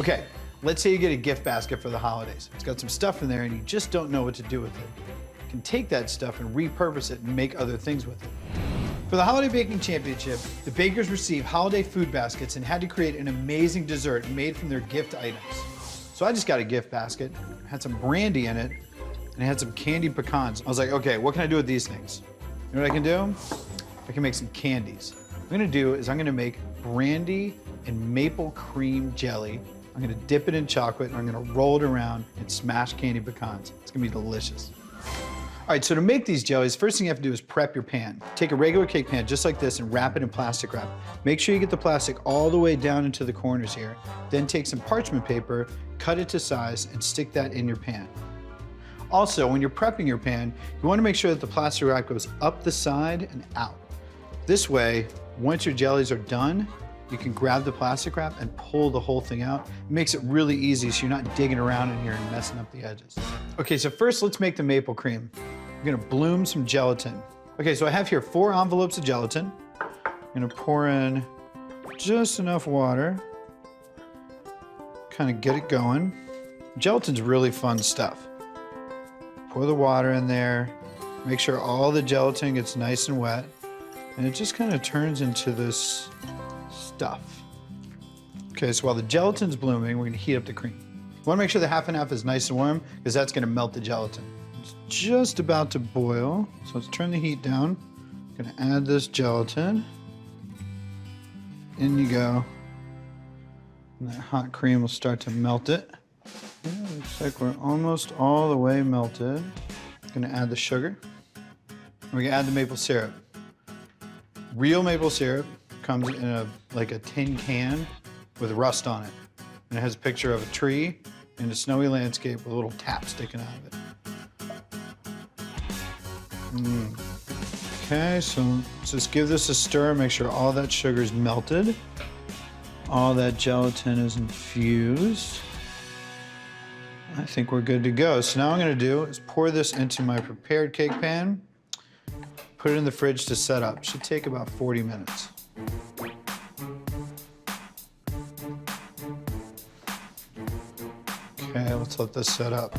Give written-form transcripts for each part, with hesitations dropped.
Okay, let's say you get a gift basket for the holidays. It's got some stuff in there and you just don't know what to do with it. You can take that stuff and repurpose it and make other things with it. For the Holiday Baking Championship, the bakers received holiday food baskets and had to create an amazing dessert made from their gift items. So I just got a gift basket, had some brandy in it, and it had some candied pecans. I was like, okay, what can I do with these things? You know what I can do? I can make some candies. What I'm gonna do is I'm gonna make brandy and maple cream jelly. I'm gonna dip it in chocolate and I'm gonna roll it around and smash candied pecans. It's gonna be delicious. All right, so to make these jellies, first thing you have to do is prep your pan. Take a regular cake pan just like this and wrap it in plastic wrap. Make sure you get the plastic all the way down into the corners here. Then take some parchment paper, cut it to size, and stick that in your pan. Also, when you're prepping your pan, you wanna make sure that the plastic wrap goes up the side and out. This way, once your jellies are done, you can grab the plastic wrap and pull the whole thing out. It makes it really easy so you're not digging around in here and messing up the edges. Okay, so first let's make the maple cream. I'm gonna bloom some gelatin. Okay, so I have here 4 envelopes of gelatin. I'm gonna pour in just enough water, kind of get it going. Gelatin's really fun stuff. Pour the water in there, make sure all the gelatin gets nice and wet, and it just kind of turns into this stuff. Okay, so while the gelatin's blooming, we're gonna heat up the cream. You wanna make sure the half and half is nice and warm because that's gonna melt the gelatin. It's just about to boil, so let's turn the heat down. I'm gonna add this gelatin. In you go. And that hot cream will start to melt it. Yeah, looks like we're almost all the way melted. Gonna add the sugar. We're gonna add the maple syrup. Real maple syrup comes in like a tin can with rust on it. And it has a picture of a tree and a snowy landscape with a little tap sticking out of it. Okay, so let's just give this a stir, make sure all that sugar is melted. All that gelatin is infused. I think we're good to go. So now what I'm gonna do is pour this into my prepared cake pan, put it in the fridge to set up. Should take about 40 minutes. Okay, let's let this set up.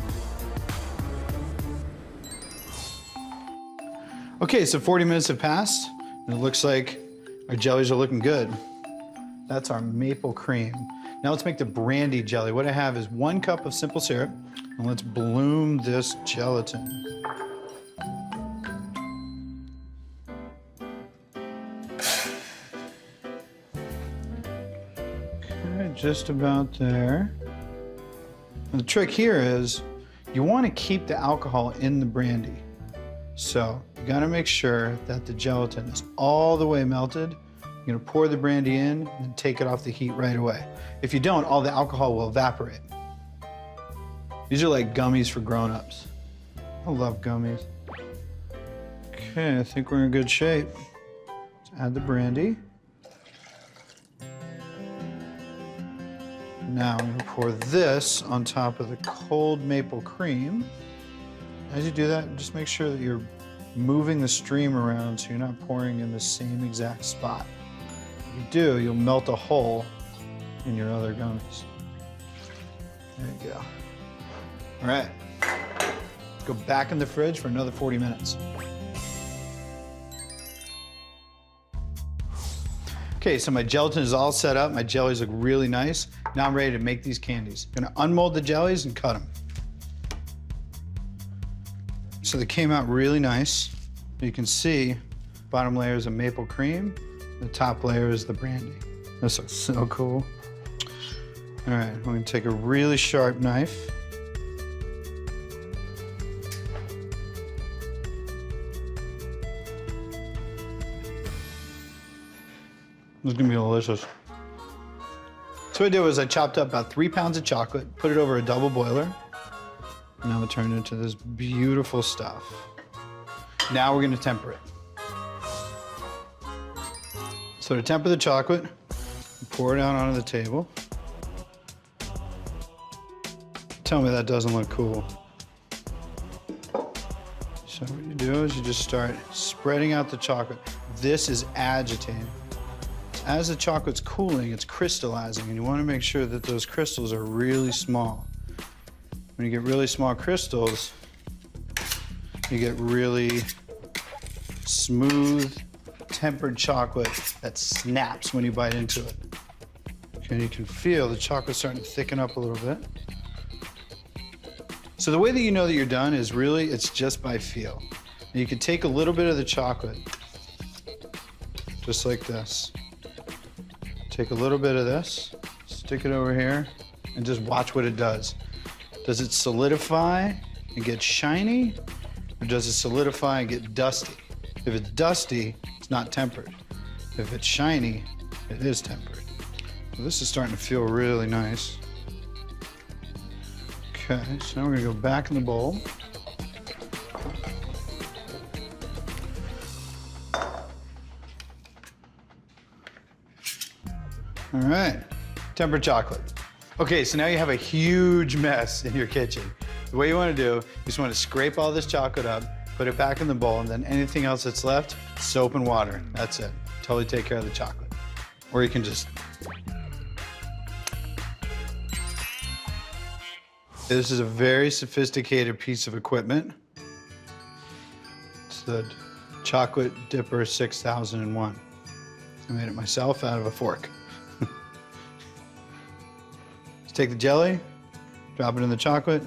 Okay, so 40 minutes have passed, and it looks like our jellies are looking good. That's our maple cream. Now let's make the brandy jelly. What I have is 1 cup of simple syrup, and let's bloom this gelatin. Okay, just about there. And the trick here is you want to keep the alcohol in the brandy. So you gotta make sure that the gelatin is all the way melted. You're gonna pour the brandy in and take it off the heat right away. If you don't, all the alcohol will evaporate. These are like gummies for grown-ups. I love gummies. Okay, I think we're in good shape. Let's add the brandy. Now I'm gonna pour this on top of the cold maple cream. As you do that, just make sure that you're moving the stream around so you're not pouring in the same exact spot. If you do, you'll melt a hole in your other gummies. There you go. All right, let's go back in the fridge for another 40 minutes. Okay, so my gelatin is all set up. My jellies look really nice. Now I'm ready to make these candies. I'm gonna unmold the jellies and cut them. So they came out really nice. You can see bottom layer is a maple cream. The top layer is the brandy. This looks so cool. All right, I'm gonna take a really sharp knife. This is gonna be delicious. So what I did was I chopped up about 3 pounds of chocolate, put it over a double boiler. Now it turned into this beautiful stuff. Now we're gonna temper it. So to temper the chocolate, pour it out onto the table. Tell me that doesn't look cool. So what you do is you just start spreading out the chocolate. This is agitating. as the chocolate's cooling, it's crystallizing, and you want to make sure that those crystals are really small. When you get really small crystals, you get really smooth, tempered chocolate that snaps when you bite into it. And you can feel the chocolate starting to thicken up a little bit. So the way that you know that you're done is really, it's just by feel. And you can take a little bit of the chocolate, just like this. Take a little bit of this, stick it over here, and just watch what it does. Does it solidify and get shiny, or does it solidify and get dusty? If it's dusty, it's not tempered. If it's shiny, it is tempered. So this is starting to feel really nice. Okay, so now we're gonna go back in the bowl. All right, tempered chocolate. Okay, so now you have a huge mess in your kitchen. The way you wanna do, you just wanna scrape all this chocolate up, put it back in the bowl, and then anything else that's left, soap and water. That's it. Totally take care of the chocolate. Or you can just... This is a very sophisticated piece of equipment. It's the Chocolate Dipper 6001. I made it myself out of a fork. Just take the jelly, drop it in the chocolate,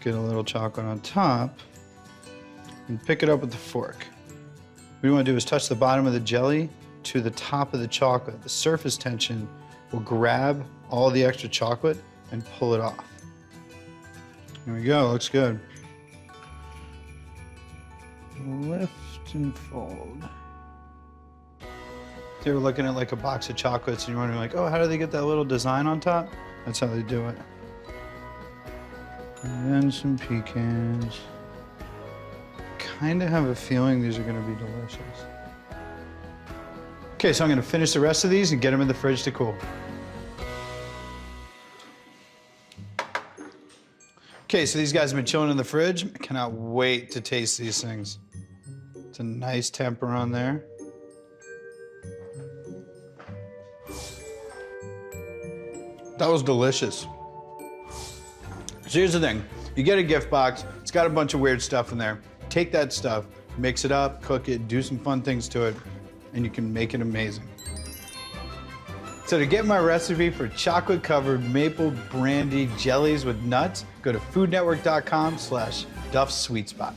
get a little chocolate on top, and pick it up with the fork. What you want to do is touch the bottom of the jelly to the top of the chocolate. The surface tension will grab all the extra chocolate and pull it off. There we go, looks good. Lift and fold. If you were looking at like a box of chocolates and you're wondering like, oh, how do they get that little design on top? That's how they do it. And then some pecans. Kind of have a feeling these are gonna be delicious. Okay, so I'm gonna finish the rest of these and get them in the fridge to cool. Okay, so these guys have been chilling in the fridge. I cannot wait to taste these things. It's a nice temper on there. That was delicious. So here's the thing. You get a gift box, it's got a bunch of weird stuff in there. Take that stuff, mix it up, cook it, do some fun things to it, and you can make it amazing. So to get my recipe for chocolate-covered maple brandy jellies with nuts, go to foodnetwork.com/DuffSweetSpot.